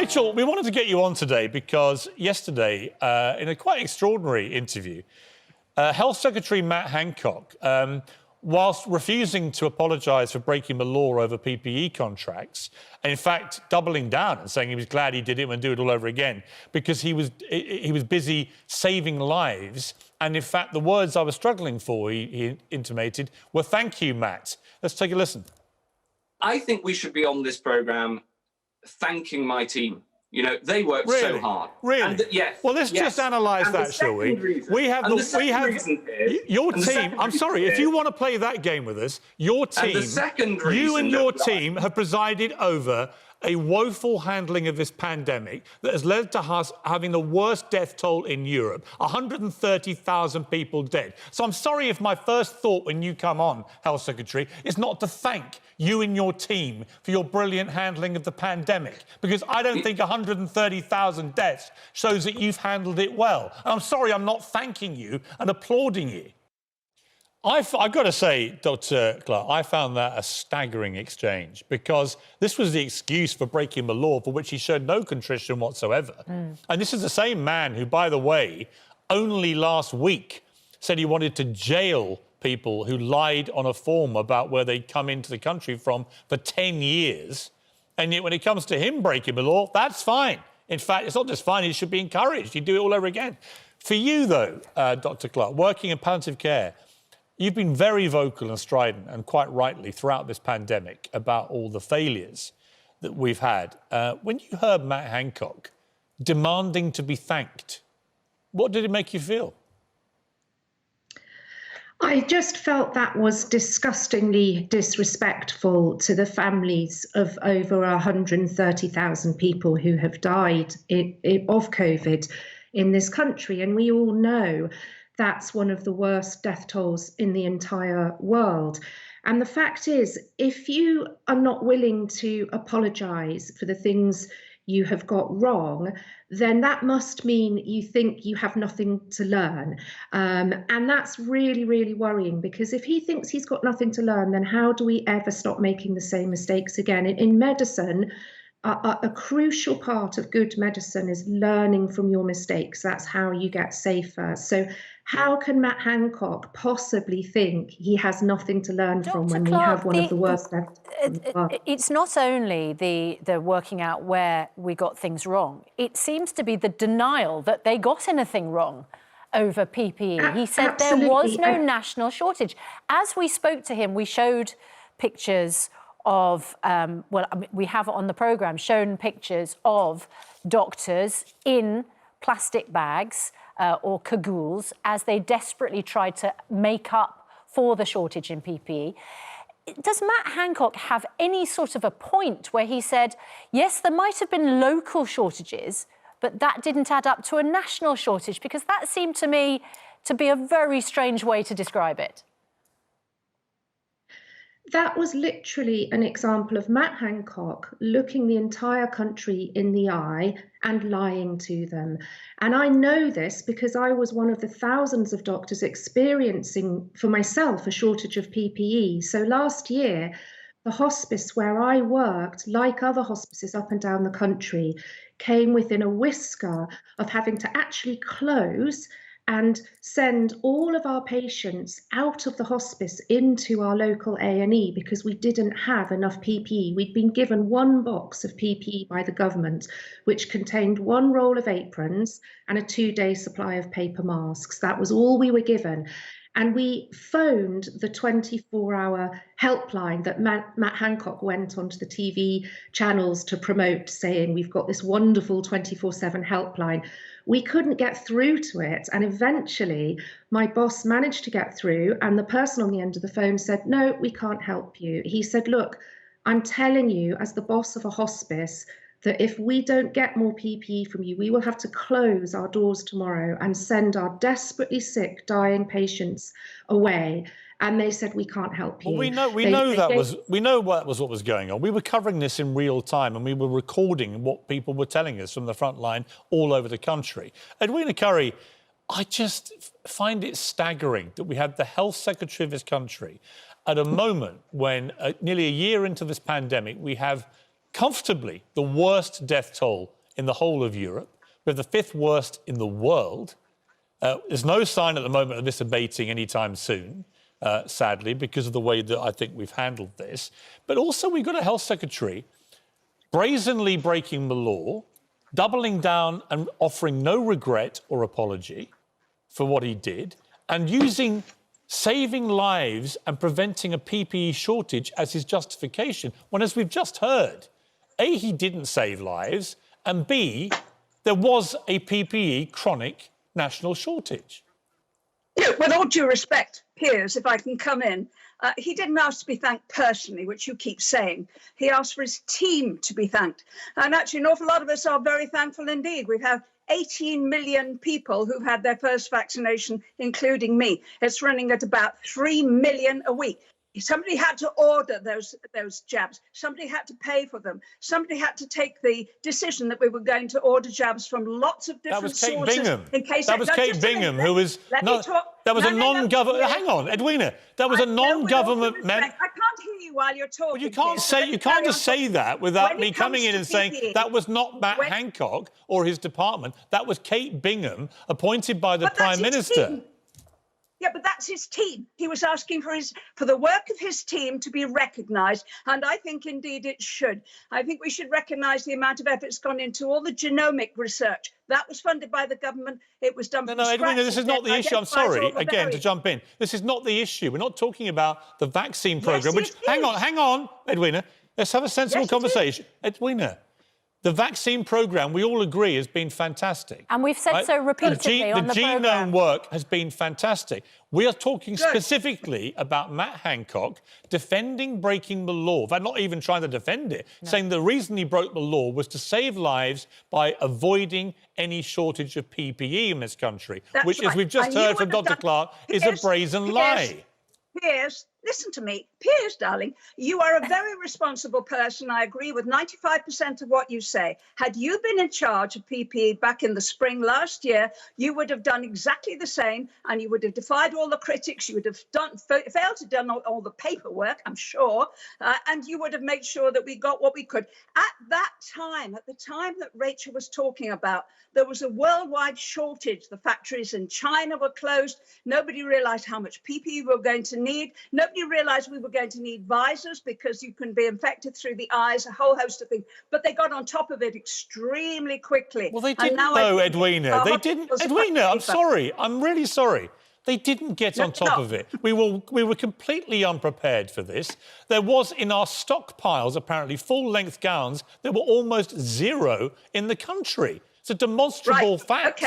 Rachel, we wanted to get you on today because yesterday, in a quite extraordinary interview, Health Secretary Matt Hancock, whilst refusing to apologise for breaking the law over PPE contracts, and in fact doubling down and saying he was glad he did it and do it all over again because he was busy saving lives. And in fact, the words I was struggling for, he intimated, were "thank you, Matt." Let's take a listen. I think we should be on this programme thanking my team. You know, they worked so hard. Really? And yes. Well, let's just analyse that, shall we? Your team. I'm sorry, if you want to play that game with us, your team, you and your team have presided over a woeful handling of this pandemic that has led to us having the worst death toll in Europe, 130,000 people dead. So I'm sorry if my first thought when you come on, Health Secretary, is not to thank you and your team for your brilliant handling of the pandemic, because I don't think 130,000 deaths shows that you've handled it well. And I'm sorry I'm not thanking you and applauding you. I've got to say, Dr. Clarke, I found that a staggering exchange because this was the excuse for breaking the law for which he showed no contrition whatsoever. And this is the same man who, by the way, only last week said he wanted to jail people who lied on a form about where they'd come into the country from for 10 years. And yet when it comes to him breaking the law, that's fine. In fact, it's not just fine, he should be encouraged. You do it all over again. For you, though, Dr. Clarke, working in palliative care, you've been very vocal and strident, and quite rightly, throughout this pandemic about all the failures that we've had. When you heard Matt Hancock demanding to be thanked, what did it make you feel? I just felt that was disgustingly disrespectful to the families of over 130,000 people who have died of COVID in this country. And we all know that's one of the worst death tolls in the entire world. And the fact is, if you are not willing to apologise for the things you have got wrong, then that must mean you think you have nothing to learn. And that's really, really worrying, because if he thinks he's got nothing to learn, then how do we ever stop making the same mistakes again? In medicine, a crucial part of good medicine is learning from your mistakes. That's how you get safer. So how can Matt Hancock possibly think he has nothing to learn from when we have one of the worst deaths? It's not only the working out where we got things wrong. It seems to be the denial that they got anything wrong over PPE. He said there was no national shortage. As we spoke to him, we showed pictures of, we have on the programme shown pictures of doctors in plastic bags or cagoules as they desperately tried to make up for the shortage in PPE. Does Matt Hancock have any sort of a point where he said, yes, there might have been local shortages, but that didn't add up to a national shortage? Because that seemed to me to be a very strange way to describe it. That was literally an example of Matt Hancock looking the entire country in the eye and lying to them. And I know this because I was one of the thousands of doctors experiencing for myself a shortage of PPE. So last year, the hospice where I worked, like other hospices up and down the country, came within a whisker of having to actually close and send all of our patients out of the hospice into our local A&E because we didn't have enough PPE. We'd been given one box of PPE by the government, which contained one roll of aprons and a 2-day supply of paper masks. That was all we were given. And we phoned the 24-hour helpline that Matt Hancock went onto the TV channels to promote, saying, we've got this wonderful 24/7 helpline. We couldn't get through to it. And eventually my boss managed to get through, and the person on the end of the phone said, no, we can't help you. He said, look, I'm telling you as the boss of a hospice that if we don't get more PPE from you, we will have to close our doors tomorrow and send our desperately sick, dying patients away. And they said, we can't help you. Well, we know that was what was going on. We were covering this in real time, and we were recording what people were telling us from the front line all over the country. Edwina Currie, I just find it staggering that we had the health secretary of this country at a moment when, nearly a year into this pandemic, we have comfortably the worst death toll in the whole of Europe. We're the 5th worst in the world. There's no sign at the moment of this abating anytime soon, sadly, because of the way that I think we've handled this. But also we've got a health secretary brazenly breaking the law, doubling down and offering no regret or apology for what he did, and using saving lives and preventing a PPE shortage as his justification, when, as we've just heard, A, he didn't save lives, and B, there was a PPE chronic national shortage. Yeah, with all due respect, Piers, if I can come in, he didn't ask to be thanked personally, which you keep saying. He asked for his team to be thanked. And actually, an awful lot of us are very thankful indeed. We've had 18 million people who've had their first vaccination, including me. It's running at about 3 million a week. Somebody had to order those jabs. Somebody had to pay for them. Somebody had to take the decision that we were going to order jabs from lots of different sources. That was Kate Bingham. In case that was Kate Bingham, who was... That was a non-government... Hang on, Edwina. That was a non-government... I can't hear you while you're talking. Well, you can't say... You can't just say that without me coming in and saying that was not Matt Hancock or his department. That was Kate Bingham, appointed by the Prime Minister. Yeah, but that's his team. He was asking for the work of his team to be recognised, and I think indeed it should. I think we should recognise the amount of effort that's gone into all the genomic research. That was funded by the government. It was done from scratch. Edwina, this is not the issue. I'm sorry, again, to jump in. This is not the issue. We're not talking about the vaccine programme, which... Hang on, Edwina. Let's have a sensible conversation. Edwina, the vaccine programme, we all agree, has been fantastic. And we've said so repeatedly on the programme. The genome work has been fantastic. We are talking specifically about Matt Hancock defending breaking the law. In fact, not even trying to defend it, saying the reason he broke the law was to save lives by avoiding any shortage of PPE in this country, which, as we've just heard from Dr. Clarke, is a brazen lie. Piers, listen to me. Piers, darling, you are a very responsible person. I agree with 95% of what you say. Had you been in charge of PPE back in the spring last year, you would have done exactly the same, and you would have defied all the critics. You would have failed to do all the paperwork, I'm sure, and you would have made sure that we got what we could. At that time, at the time that Rachel was talking about, there was a worldwide shortage. The factories in China were closed. Nobody realised how much PPE we were going to need. Nobody realised we were going to need visors because you can be infected through the eyes, a whole host of things. But they got on top of it extremely quickly. Well, they didn't, though, Edwina. They didn't. Edwina, I'm sorry. I'm really sorry. They didn't get on top of it. We were completely unprepared for this. There was, in our stockpiles, apparently, full-length gowns. There were almost zero in the country. It's a demonstrable fact.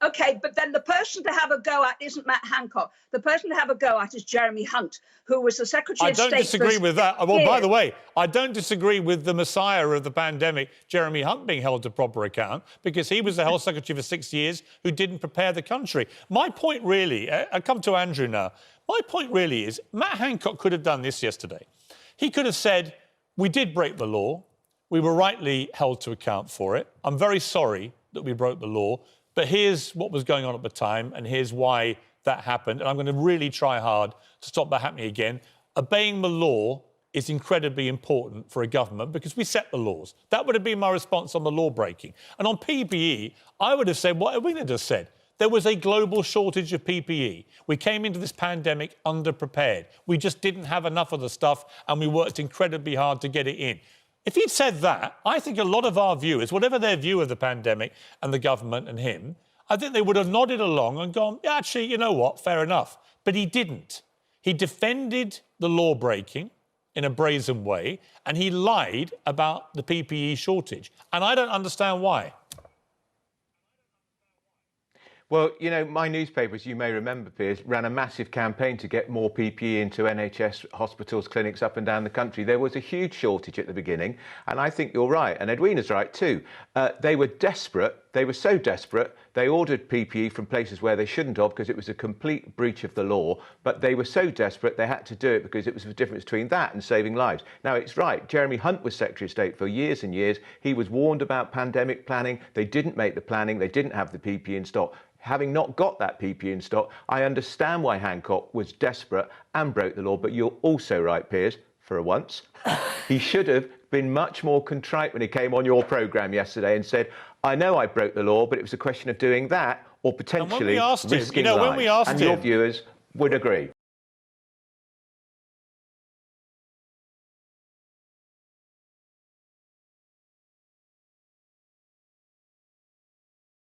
OK, but then the person to have a go at isn't Matt Hancock. The person to have a go at is Jeremy Hunt, who was the Secretary of State. I don't disagree with that. Well, by the way, I don't disagree with the messiah of the pandemic, Jeremy Hunt, being held to proper account, because he was the Health Secretary for 6 years who didn't prepare the country. My point really, I come to Andrew now, my point really is Matt Hancock could have done this yesterday. He could have said, we did break the law. We were rightly held to account for it. I'm very sorry that we broke the law. But here's what was going on at the time, and here's why that happened. And I'm going to really try hard to stop that happening again. Obeying the law is incredibly important for a government because we set the laws. That would have been my response on the law breaking. And on PPE, I would have said what Edwina just said. There was a global shortage of PPE. We came into this pandemic underprepared. We just didn't have enough of the stuff, and we worked incredibly hard to get it in. If he'd said that, I think a lot of our viewers, whatever their view of the pandemic and the government and him, I think they would have nodded along and gone, yeah, actually, you know what, fair enough. But he didn't. He defended the law breaking in a brazen way, and he lied about the PPE shortage. And I don't understand why. Well, you know, my newspaper, as you may remember, Piers, ran a massive campaign to get more PPE into NHS hospitals, clinics up and down the country. There was a huge shortage at the beginning, and I think you're right, and Edwina's right too. They were desperate. They were so desperate, they ordered PPE from places where they shouldn't have because it was a complete breach of the law, but they were so desperate they had to do it because it was the difference between that and saving lives. Now, it's right, Jeremy Hunt was Secretary of State for years and years. He was warned about pandemic planning. They didn't make the planning. They didn't have the PPE in stock. Having not got that PPE in stock, I understand why Hancock was desperate and broke the law, but you're also right, Piers, for once. He should have been much more contrite when he came on your programme yesterday and said, I know I broke the law, but it was a question of doing that or potentially risking lives. When we asked and him, your viewers would agree.